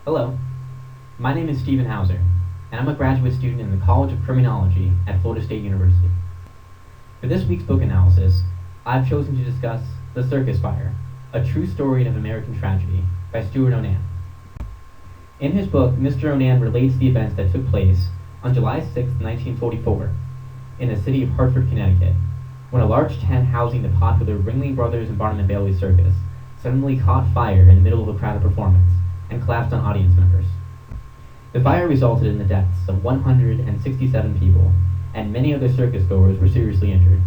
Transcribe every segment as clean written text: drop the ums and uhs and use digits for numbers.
Hello, my name is Stephen Hauser, and I'm a graduate student in the College of Criminology at Florida State University. For this week's book analysis, I've chosen to discuss The Circus Fire, a true story of American tragedy by Stuart Onan. In his book, Mr. Onan relates the events that took place on July 6, 1944, in the city of Hartford, Connecticut, when a large tent housing the popular Ringling Brothers and Barnum and Bailey Circus suddenly caught fire in the middle of a crowded performance and collapsed on audience members. The fire resulted in the deaths of 167 people, and many other circus goers were seriously injured.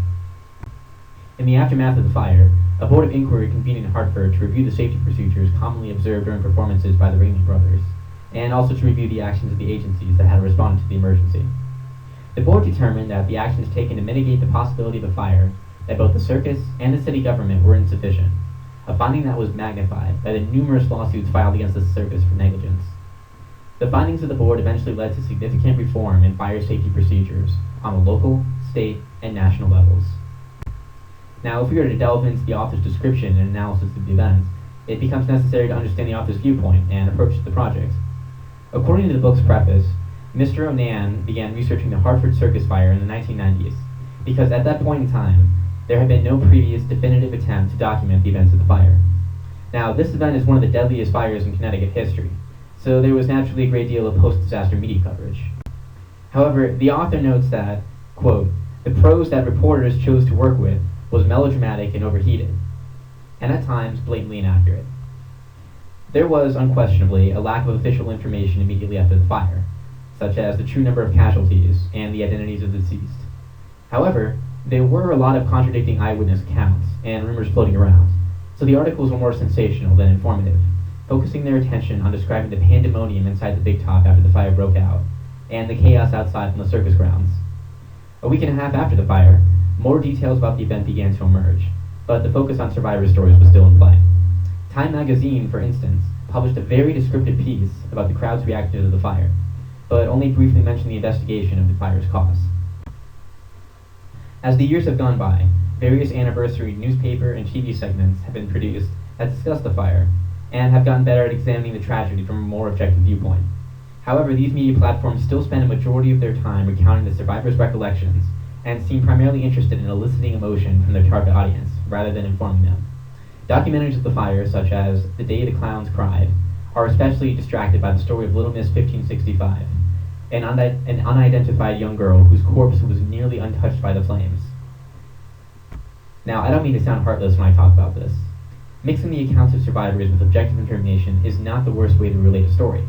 In the aftermath of the fire, a board of inquiry convened in Hartford to review the safety procedures commonly observed during performances by the Ringling Brothers, and also to review the actions of the agencies that had responded to the emergency. The board determined that the actions taken to mitigate the possibility of a fire by both the circus and the city government were insufficient, a finding that was magnified by the numerous lawsuits filed against the circus for negligence. The findings of the board eventually led to significant reform in fire safety procedures on the local, state, and national levels. Now, if we were to delve into the author's description and analysis of the events, it becomes necessary to understand the author's viewpoint and approach to the project. According to the book's preface, Mr. Onan began researching the Hartford Circus fire in the 1990s, because at that point in time, there had been no previous definitive attempt to document the events of the fire. Now, this event is one of the deadliest fires in Connecticut history, so there was naturally a great deal of post-disaster media coverage. However, the author notes that, quote, the prose that reporters chose to work with was melodramatic and overheated, and at times blatantly inaccurate. There was, unquestionably, a lack of official information immediately after the fire, such as the true number of casualties and the identities of the deceased. However, there were a lot of contradicting eyewitness accounts and rumors floating around, so the articles were more sensational than informative, focusing their attention on describing the pandemonium inside the Big Top after the fire broke out, and the chaos outside from the circus grounds. A week and a half after the fire, more details about the event began to emerge, but the focus on survivor stories was still in play. Time magazine, for instance, published a very descriptive piece about the crowd's reaction to the fire, but only briefly mentioned the investigation of the fire's cause. As the years have gone by, various anniversary newspaper and TV segments have been produced that discuss the fire, and have gotten better at examining the tragedy from a more objective viewpoint. However, these media platforms still spend a majority of their time recounting the survivors' recollections, and seem primarily interested in eliciting emotion from their target audience, rather than informing them. Documentaries of the fire, such as The Day the Clowns Cried, are especially distracted by the story of Little Miss 1565, an unidentified young girl whose corpse was nearly untouched by the flames. Now, I don't mean to sound heartless when I talk about this. Mixing the accounts of survivors with objective information is not the worst way to relate a story.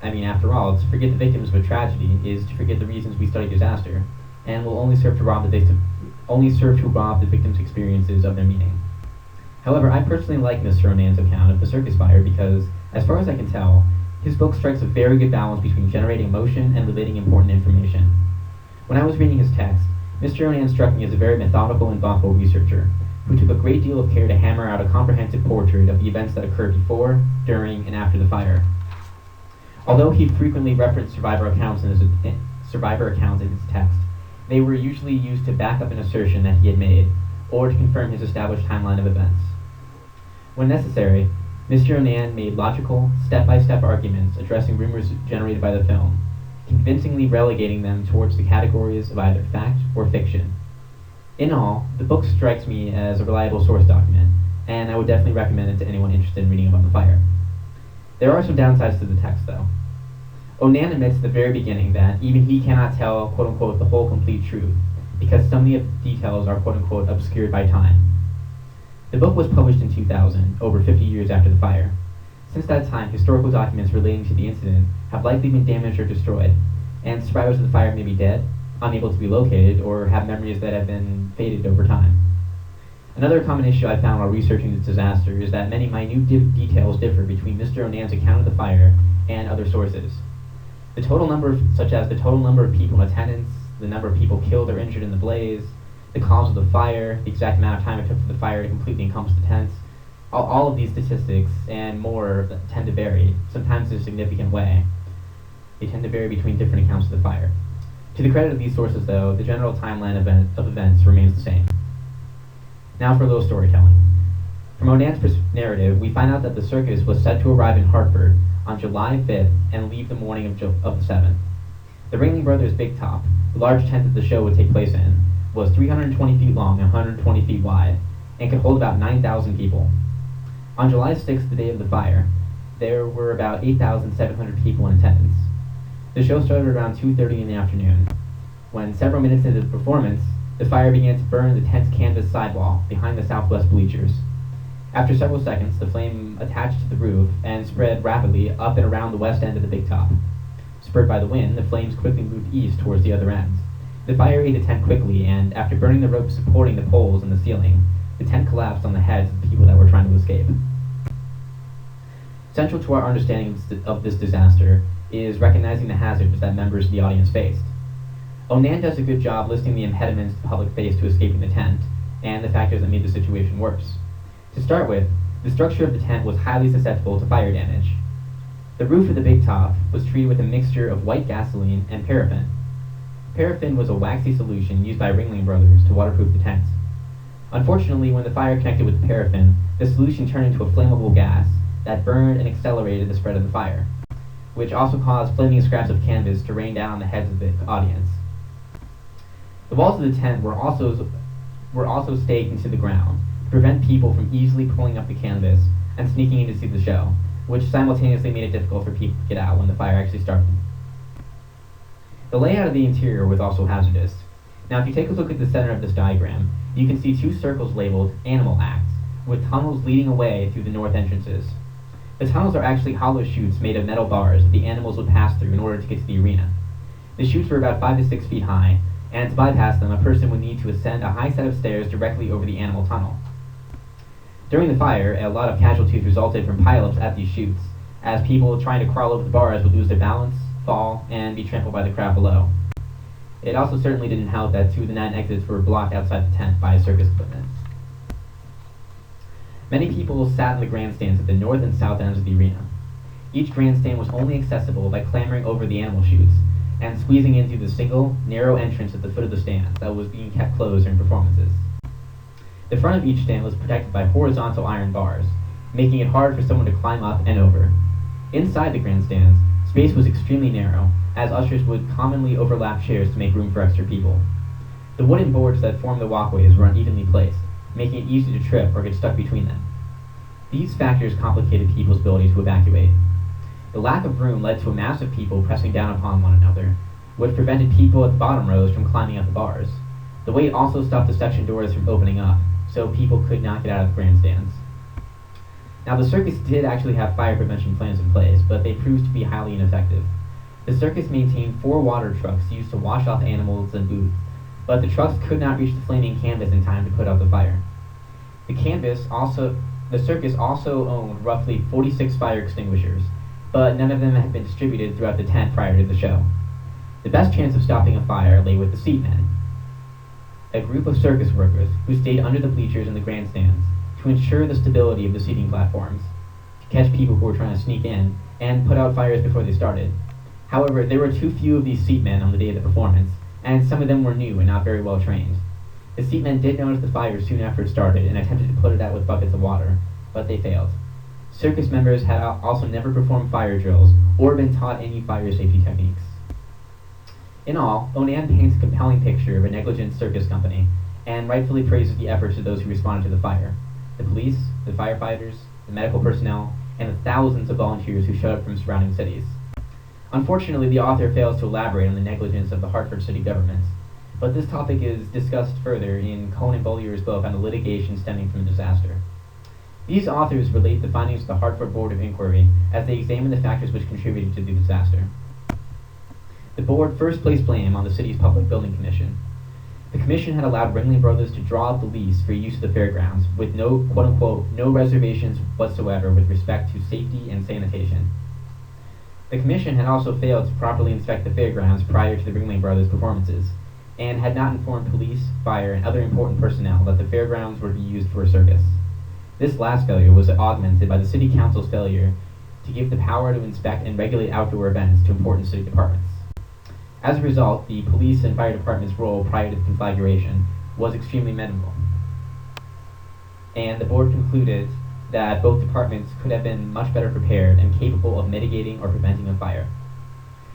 I mean, after all, to forget the victims of a tragedy is to forget the reasons we study disaster, and will only serve to rob the victims' experiences of their meaning. However, I personally like Mr. Onan's account of the circus fire because, as far as I can tell, his book strikes a very good balance between generating emotion and relating important information. When I was reading his text, Mr. Onan struck me as a very methodical and thoughtful researcher, who took a great deal of care to hammer out a comprehensive portrait of the events that occurred before, during, and after the fire. Although he frequently referenced survivor accounts in his text, they were usually used to back up an assertion that he had made, or to confirm his established timeline of events. When necessary, Mr. Onan made logical, step-by-step arguments addressing rumors generated by the film, convincingly relegating them towards the categories of either fact or fiction. In all, the book strikes me as a reliable source document, and I would definitely recommend it to anyone interested in reading about the fire. There are some downsides to the text, though. Onan admits at the very beginning that even he cannot tell, quote-unquote, the whole complete truth, because some of the details are, quote-unquote, obscured by time. The book was published in 2000, over 50 years after the fire. Since that time, historical documents relating to the incident have likely been damaged or destroyed, and survivors of the fire may be dead, unable to be located, or have memories that have been faded over time. Another common issue I found while researching this disaster is that many minute details differ between Mr. Onan's account of the fire and other sources. Such as the total number of people in attendance, the number of people killed or injured in the blaze, the cause of the fire, the exact amount of time it took for the fire to completely encompass the tents. All of these statistics and more tend to vary, sometimes in a significant way. They tend to vary between different accounts of the fire. To the credit of these sources, though, the general timeline of events remains the same. Now for a little storytelling. From Onan's narrative, we find out that the circus was set to arrive in Hartford on July 5th and leave the morning of the 7th. The Ringling Brothers Big Top, the large tent that the show would take place in, was 320 feet long and 120 feet wide, and could hold about 9,000 people. On July 6th, the day of the fire, there were about 8,700 people in attendance. The show started around 2:30 in the afternoon. When several minutes into the performance, the fire began to burn the tent's canvas sidewall behind the southwest bleachers. After several seconds, the flame attached to the roof and spread rapidly up and around the west end of the Big Top. Spurred by the wind, the flames quickly moved east towards the other ends. The fire ate the tent quickly, and after burning the ropes supporting the poles in the ceiling, the tent collapsed on the heads of the people that were trying to escape. Central to our understanding of this disaster is recognizing the hazards that members of the audience faced. Onan does a good job listing the impediments the public faced to escaping the tent, and the factors that made the situation worse. To start with, the structure of the tent was highly susceptible to fire damage. The roof of the Big Top was treated with a mixture of white gasoline and paraffin. Paraffin was a waxy solution used by Ringling Brothers to waterproof the tent. Unfortunately, when the fire connected with the paraffin, the solution turned into a flammable gas that burned and accelerated the spread of the fire, which also caused flaming scraps of canvas to rain down on the heads of the audience. The walls of the tent were also staked into the ground to prevent people from easily pulling up the canvas and sneaking in to see the show, which simultaneously made it difficult for people to get out when the fire actually started. The layout of the interior was also hazardous. Now, if you take a look at the center of this diagram, you can see two circles labeled Animal Acts, with tunnels leading away through the north entrances. The tunnels are actually hollow chutes made of metal bars that the animals would pass through in order to get to the arena. The chutes were about 5 to 6 feet high, and to bypass them, a person would need to ascend a high set of stairs directly over the animal tunnel. During the fire, a lot of casualties resulted from pileups at these chutes, as people trying to crawl over the bars would lose their balance, fall, and be trampled by the crowd below. It also certainly didn't help that 2 of the 9 exits were blocked outside the tent by circus equipment. Many people sat in the grandstands at the north and south ends of the arena. Each grandstand was only accessible by clambering over the animal chutes and squeezing into the single, narrow entrance at the foot of the stand that was being kept closed during performances. The front of each stand was protected by horizontal iron bars, making it hard for someone to climb up and over. Inside the grandstands, space was extremely narrow, as ushers would commonly overlap chairs to make room for extra people. The wooden boards that formed the walkways were unevenly placed, making it easy to trip or get stuck between them. These factors complicated people's ability to evacuate. The lack of room led to a mass of people pressing down upon one another, which prevented people at the bottom rows from climbing up the bars. The weight also stopped the section doors from opening up, so people could not get out of the grandstands. Now, the circus did actually have fire prevention plans in place, but they proved to be highly ineffective. The circus maintained 4 water trucks used to wash off animals and booths, but the trucks could not reach the flaming canvas in time to put out the fire. The circus also owned roughly 46 fire extinguishers, but none of them had been distributed throughout the tent prior to the show. The best chance of stopping a fire lay with the seatmen, a group of circus workers who stayed under the bleachers in the grandstands to ensure the stability of the seating platforms, to catch people who were trying to sneak in, and put out fires before they started. However, there were too few of these seatmen on the day of the performance, and some of them were new and not very well trained. The seatmen did notice the fire soon after it started and attempted to put it out with buckets of water, but they failed. Circus members had also never performed fire drills or been taught any fire safety techniques. In all, Onan paints a compelling picture of a negligent circus company and rightfully praises the efforts of those who responded to the fire: the police, the firefighters, the medical personnel, and the thousands of volunteers who showed up from surrounding cities. Unfortunately, the author fails to elaborate on the negligence of the Hartford city government, but this topic is discussed further in Cohen Bollier's book on the litigation stemming from the disaster. These authors relate the findings of the Hartford Board of Inquiry as they examine the factors which contributed to the disaster. The board first placed blame on the city's Public Building Commission. The commission had allowed Ringling Brothers to draw up the lease for use of the fairgrounds with no, quote-unquote, no reservations whatsoever with respect to safety and sanitation. The commission had also failed to properly inspect the fairgrounds prior to the Ringling Brothers performances, and had not informed police, fire, and other important personnel that the fairgrounds were to be used for a circus. This last failure was augmented by the city council's failure to give the power to inspect and regulate outdoor events to important city departments. As a result, the police and fire department's role prior to the conflagration was extremely minimal. and the board concluded that both departments could have been much better prepared and capable of mitigating or preventing a fire.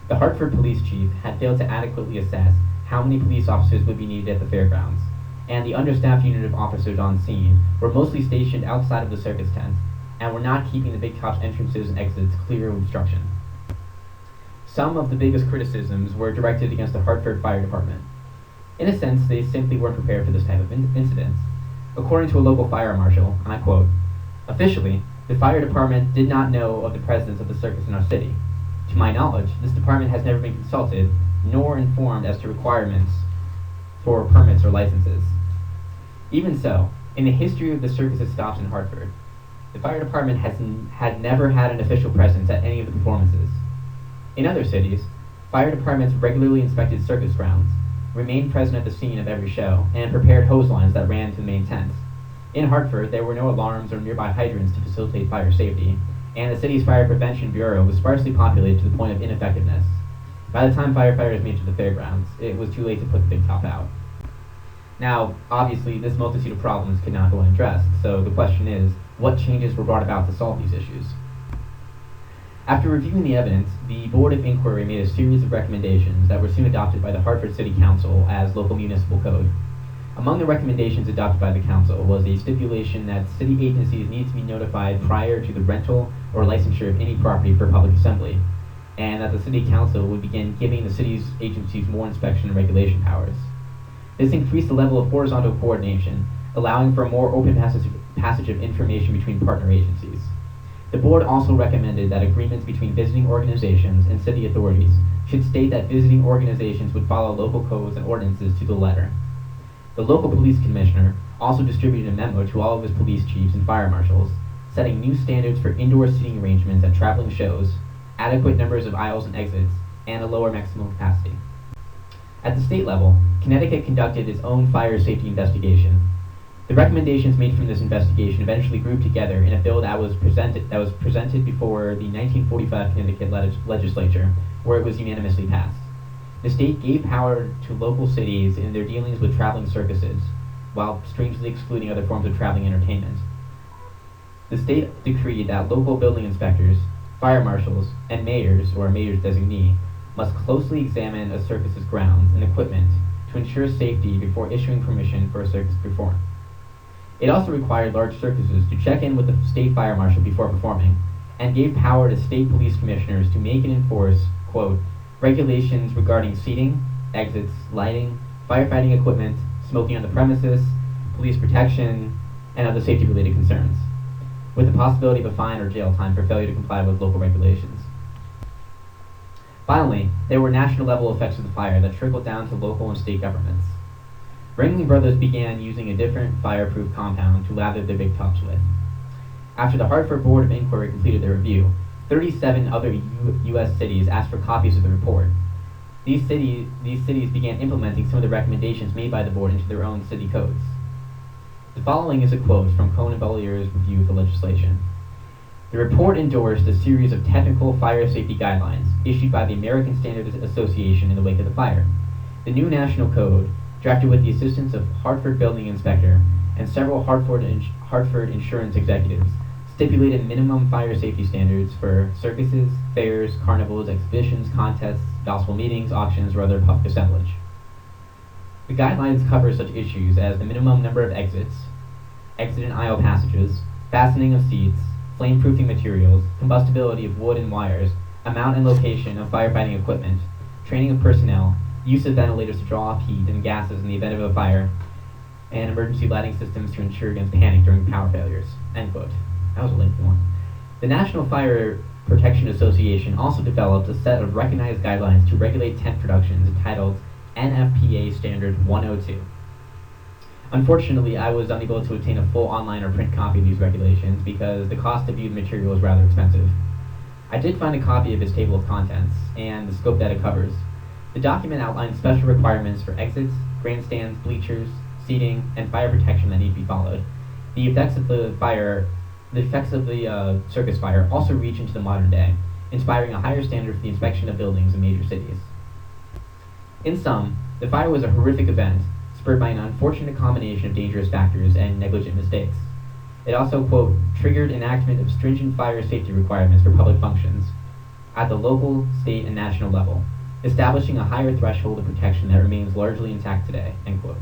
The Hartford police chief had failed to adequately assess how many police officers would be needed at the fairgrounds, and the understaffed unit of officers on scene were mostly stationed outside of the circus tent and were not keeping the big top's entrances and exits clear of obstruction. Some of the biggest criticisms were directed against the Hartford Fire Department. In a sense, they simply weren't prepared for this type of incidents. According to a local fire marshal, and I quote, "Officially, the fire department did not know of the presence of the circus in our city. To my knowledge, this department has never been consulted nor informed as to requirements for permits or licenses." Even so, in the history of the circus's stops in Hartford, the fire department had never had an official presence at any of the performances. In other cities, fire departments regularly inspected circus grounds, remained present at the scene of every show, and prepared hose lines that ran to the main tent. In Hartford, there were no alarms or nearby hydrants to facilitate fire safety, and the city's fire prevention bureau was sparsely populated to the point of ineffectiveness. By the time firefighters made it to the fairgrounds, it was too late to put the big top out. Now, obviously, this multitude of problems could not go unaddressed, so the question is, what changes were brought about to solve these issues? After reviewing the evidence, the Board of Inquiry made a series of recommendations that were soon adopted by the Hartford City Council as local municipal code. Among the recommendations adopted by the council was a stipulation that city agencies need to be notified prior to the rental or licensure of any property for public assembly, and that the city council would begin giving the city's agencies more inspection and regulation powers. This increased the level of horizontal coordination, allowing for a more open passage of information between partner agencies. The board also recommended that agreements between visiting organizations and city authorities should state that visiting organizations would follow local codes and ordinances to the letter. The local police commissioner also distributed a memo to all of his police chiefs and fire marshals, setting new standards for indoor seating arrangements at traveling shows, adequate numbers of aisles and exits, and a lower maximum capacity. At the state level, Connecticut conducted its own fire safety investigation. The recommendations made from this investigation eventually grouped together in a bill that was presented before the 1945 Connecticut legislature, where it was unanimously passed. The state gave power to local cities in their dealings with traveling circuses, while strangely excluding other forms of traveling entertainment. The state decreed that local building inspectors, fire marshals, and mayors, or a mayor's designee, must closely examine a circus's grounds and equipment to ensure safety before issuing permission for a circus to perform. It also required large circuses to check in with the state fire marshal before performing, and gave power to state police commissioners to make and enforce, quote, regulations regarding seating, exits, lighting, firefighting equipment, smoking on the premises, police protection, and other safety-related concerns, with the possibility of a fine or jail time for failure to comply with local regulations. Finally, there were national-level effects of the fire that trickled down to local and state governments. Ringling Brothers began using a different fireproof compound to lather their big tops with. After the Hartford Board of Inquiry completed their review, 37 other U.S. cities asked for copies of the report. These cities began implementing some of the recommendations made by the board into their own city codes. The following is a quote from Cohen and Bellier's review of the legislation. The report endorsed a series of technical fire safety guidelines issued by the American Standards Association in the wake of the fire. The new national code, drafted with the assistance of Hartford building inspector and several Hartford insurance executives, stipulated minimum fire safety standards for circuses, fairs, carnivals, exhibitions, contests, gospel meetings, auctions, or other public assemblage. The guidelines cover such issues as the minimum number of exits, exit and aisle passages, fastening of seats, flame-proofing materials, combustibility of wood and wires, amount and location of firefighting equipment, training of personnel, use of ventilators to draw off heat and gases in the event of a fire, and emergency lighting systems to ensure against panic during power failures. End quote. That was a lengthy one. The National Fire Protection Association also developed a set of recognized guidelines to regulate tent productions entitled NFPA Standard 102. Unfortunately, I was unable to obtain a full online or print copy of these regulations because the cost to view the material is rather expensive. I did find a copy of its table of contents and the scope that it covers. The document outlines special requirements for exits, grandstands, bleachers, seating, and fire protection that need to be followed. The effects of the circus fire also reach into the modern day, inspiring a higher standard for the inspection of buildings in major cities. In sum, the fire was a horrific event, spurred by an unfortunate combination of dangerous factors and negligent mistakes. It also, quote, triggered enactment of stringent fire safety requirements for public functions at the local, state, and national level, establishing a higher threshold of protection that remains largely intact today, end quote.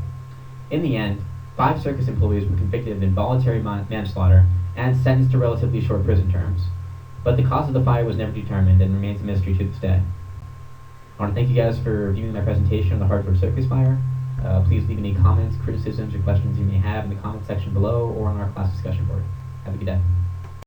In the end, 5 circus employees were convicted of involuntary manslaughter and sentenced to relatively short prison terms. But the cause of the fire was never determined and remains a mystery to this day. I want to thank you guys for viewing my presentation on the Hartford Circus fire. Please leave any comments, criticisms, or questions you may have in the comment section below or on our class discussion board. Have a good day.